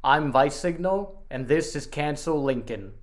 I'm Vice Signal, and this is Cancel Lincoln.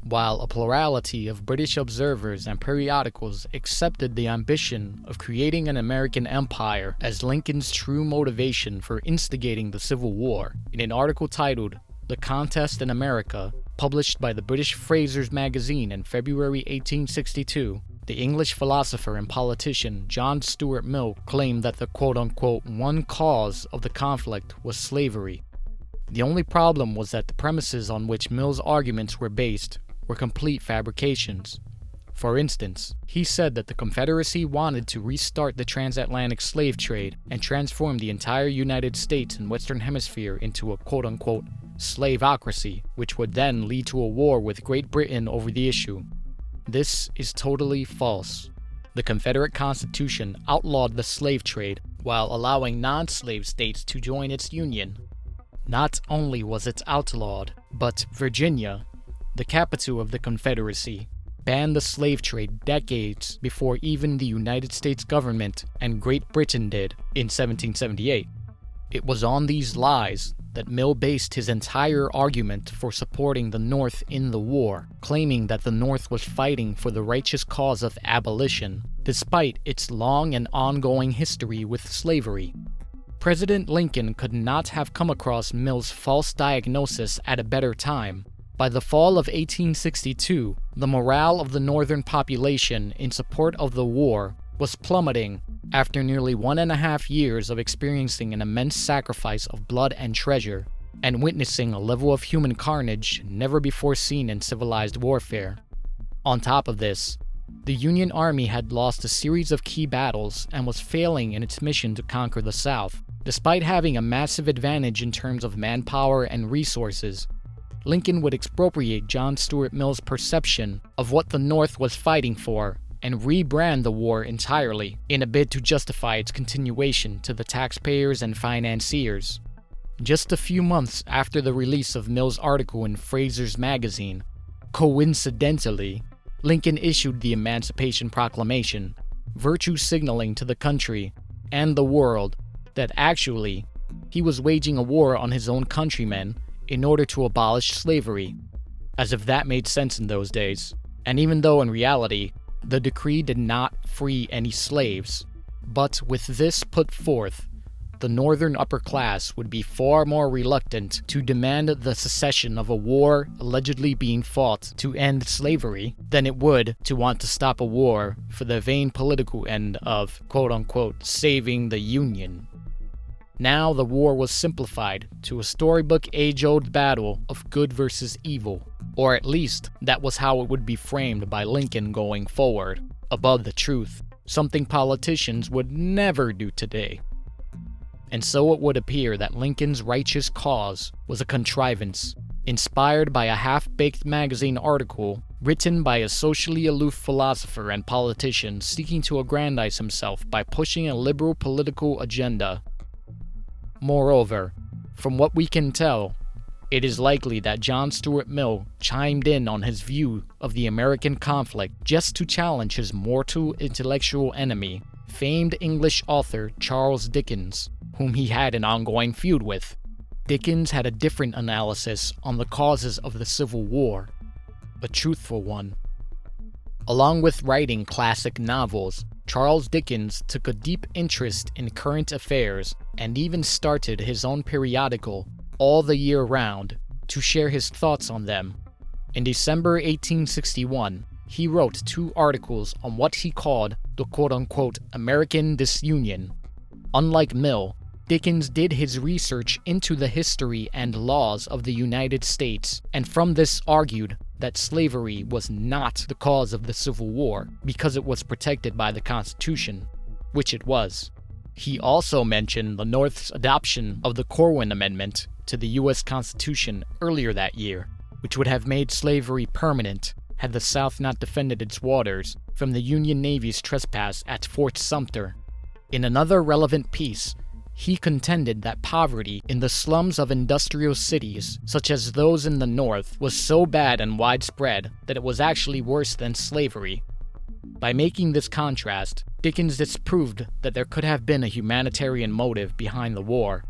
While a plurality of British observers and periodicals accepted the ambition of creating an American empire as Lincoln's true motivation for instigating the Civil War, in an article titled "The Contest in America," published by the British Fraser's magazine in February 1862, the English philosopher and politician John Stuart Mill claimed that the quote-unquote one cause of the conflict was slavery. The only problem was that the premises on which Mill's arguments were based were complete fabrications. For instance, he said that the Confederacy wanted to restart the transatlantic slave trade and transform the entire United States and Western Hemisphere into a quote-unquote slaveocracy, which would then lead to a war with Great Britain over the issue. This is totally false. The Confederate Constitution outlawed the slave trade while allowing non-slave states to join its union. Not only was it outlawed, but Virginia, the capital of the Confederacy, banned the slave trade decades before even the United States government and Great Britain did in 1778. It was on these lies that Mill based his entire argument for supporting the North in the war, claiming that the North was fighting for the righteous cause of abolition, despite its long and ongoing history with slavery. President Lincoln could not have come across Mill's false diagnosis at a better time. By the fall of 1862, the morale of the Northern population in support of the war was plummeting after nearly 1.5 years of experiencing an immense sacrifice of blood and treasure, and witnessing a level of human carnage never before seen in civilized warfare. On top of this, the Union Army had lost a series of key battles and was failing in its mission to conquer the South. Despite having a massive advantage in terms of manpower and resources, Lincoln would expropriate John Stuart Mill's perception of what the North was fighting for and rebrand the war entirely in a bid to justify its continuation to the taxpayers and financiers. Just a few months after the release of Mill's article in Fraser's magazine, coincidentally, Lincoln issued the Emancipation Proclamation, virtue signaling to the country and the world that actually he was waging a war on his own countrymen in order to abolish slavery, as if that made sense in those days. And even though in reality, the decree did not free any slaves, but with this put forth, the northern upper class would be far more reluctant to demand the cessation of a war allegedly being fought to end slavery than it would to want to stop a war for the vain political end of quote-unquote saving the Union. Now the war was simplified to a storybook age-old battle of good versus evil, or at least that was how it would be framed by Lincoln going forward, above the truth, something politicians would never do today. And so it would appear that Lincoln's righteous cause was a contrivance, inspired by a half-baked magazine article written by a socially aloof philosopher and politician seeking to aggrandize himself by pushing a liberal political agenda. Moreover, from what we can tell, it is likely that John Stuart Mill chimed in on his view of the American conflict just to challenge his mortal intellectual enemy, famed English author Charles Dickens, whom he had an ongoing feud with. Dickens had a different analysis on the causes of the Civil War, a truthful one. Along with writing classic novels, Charles Dickens took a deep interest in current affairs and even started his own periodical, All the Year Round, to share his thoughts on them. In December 1861, he wrote 2 articles on what he called the quote-unquote American disunion. Unlike Mill, Dickens did his research into the history and laws of the United States, and from this argued that slavery was not the cause of the Civil War because it was protected by the Constitution, which it was. He also mentioned the North's adoption of the Corwin Amendment to the U.S. Constitution earlier that year, which would have made slavery permanent had the South not defended its waters from the Union Navy's trespass at Fort Sumter. In another relevant piece, he contended that poverty in the slums of industrial cities, such as those in the North, was so bad and widespread that it was actually worse than slavery. By making this contrast, Dickens disproved that there could have been a humanitarian motive behind the war.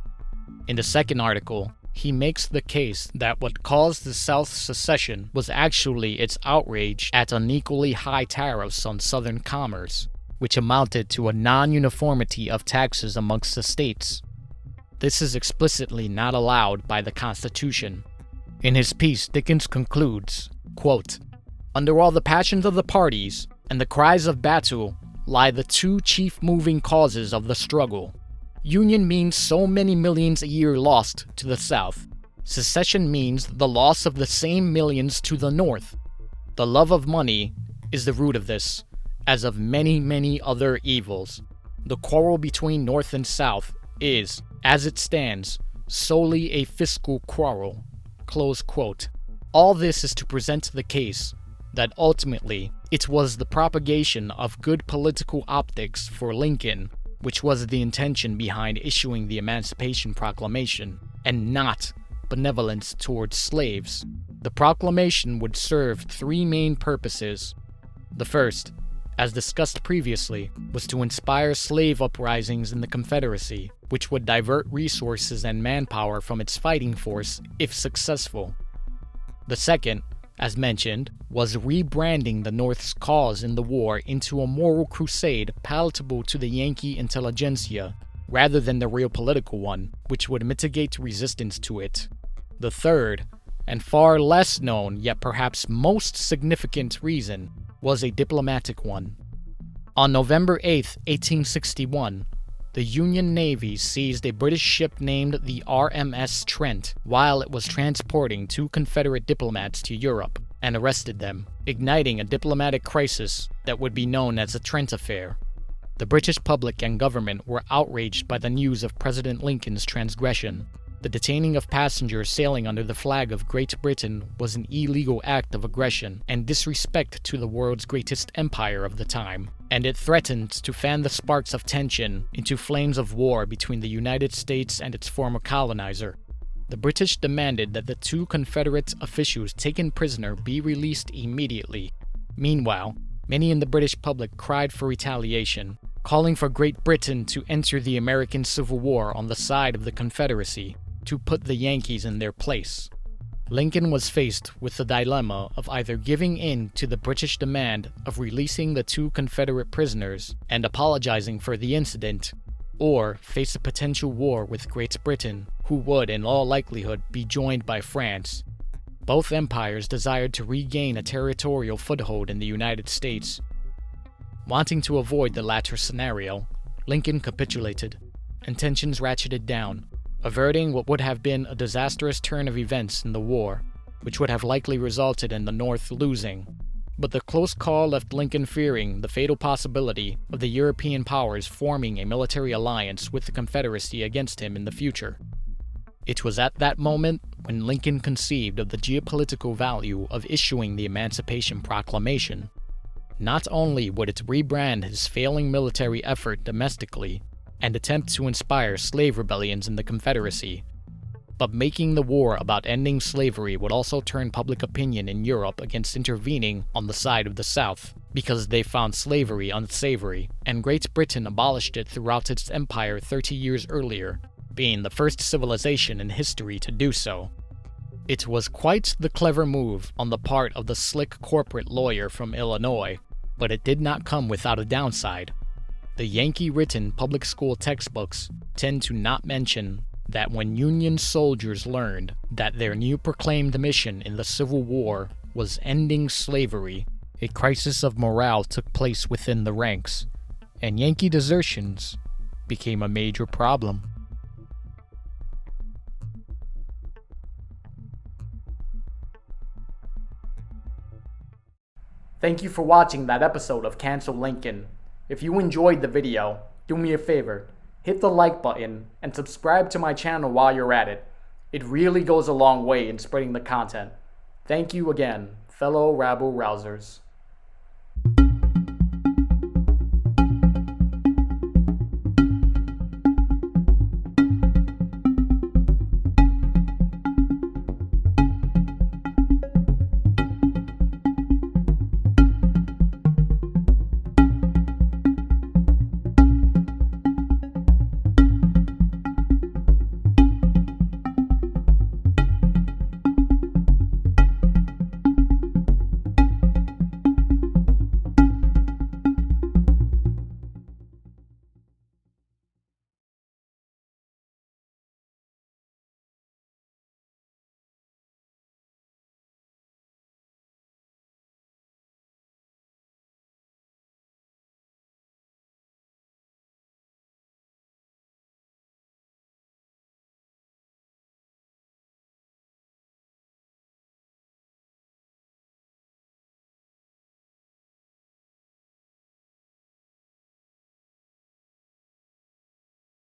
In the second article, he makes the case that what caused the South's secession was actually its outrage at unequally high tariffs on Southern commerce, which amounted to a non-uniformity of taxes amongst the states. This is explicitly not allowed by the Constitution. In his piece, Dickens concludes, quote, "Under all the passions of the parties and the cries of battle lie the 2 chief moving causes of the struggle. Union means so many millions a year lost to the South. Secession means the loss of the same millions to the North. The love of money is the root of this, as of many, many other evils. The quarrel between North and South is, as it stands, solely a fiscal quarrel." Close quote. All this is to present the case that ultimately it was the propagation of good political optics for Lincoln, which was the intention behind issuing the Emancipation Proclamation, and not benevolence towards slaves. The proclamation would serve 3 main purposes. The first, as discussed previously, was to inspire slave uprisings in the Confederacy, which would divert resources and manpower from its fighting force if successful. The second, as mentioned, was rebranding the North's cause in the war into a moral crusade palatable to the Yankee intelligentsia, rather than the real political one, which would mitigate resistance to it. The third, and far less known yet perhaps most significant reason, was a diplomatic one. On November 8, 1861, the Union Navy seized a British ship named the RMS Trent while it was transporting 2 Confederate diplomats to Europe, and arrested them, igniting a diplomatic crisis that would be known as the Trent Affair. The British public and government were outraged by the news of President Lincoln's transgression. The detaining of passengers sailing under the flag of Great Britain was an illegal act of aggression and disrespect to the world's greatest empire of the time, and it threatened to fan the sparks of tension into flames of war between the United States and its former colonizer. The British demanded that the 2 Confederate officials taken prisoner be released immediately. Meanwhile, many in the British public cried for retaliation, calling for Great Britain to enter the American Civil War on the side of the Confederacy, to put the Yankees in their place. Lincoln was faced with the dilemma of either giving in to the British demand of releasing the 2 Confederate prisoners and apologizing for the incident, or face a potential war with Great Britain, who would in all likelihood be joined by France. Both empires desired to regain a territorial foothold in the United States. Wanting to avoid the latter scenario, Lincoln capitulated, and tensions ratcheted down, averting what would have been a disastrous turn of events in the war, which would have likely resulted in the North losing. But the close call left Lincoln fearing the fatal possibility of the European powers forming a military alliance with the Confederacy against him in the future. It was at that moment when Lincoln conceived of the geopolitical value of issuing the Emancipation Proclamation. Not only would it rebrand his failing military effort domestically and attempt to inspire slave rebellions in the Confederacy, but making the war about ending slavery would also turn public opinion in Europe against intervening on the side of the South, because they found slavery unsavory, and Great Britain abolished it throughout its empire 30 years earlier, being the first civilization in history to do so. It was quite the clever move on the part of the slick corporate lawyer from Illinois, but it did not come without a downside. The Yankee-written public school textbooks tend to not mention that when Union soldiers learned that their new proclaimed mission in the Civil War was ending slavery, a crisis of morale took place within the ranks, and Yankee desertions became a major problem. Thank you for watching that episode of Cancel Lincoln. If you enjoyed the video, do me a favor, hit the like button and subscribe to my channel while you're at it. It really goes a long way in spreading the content. Thank you again, fellow rabble-rousers.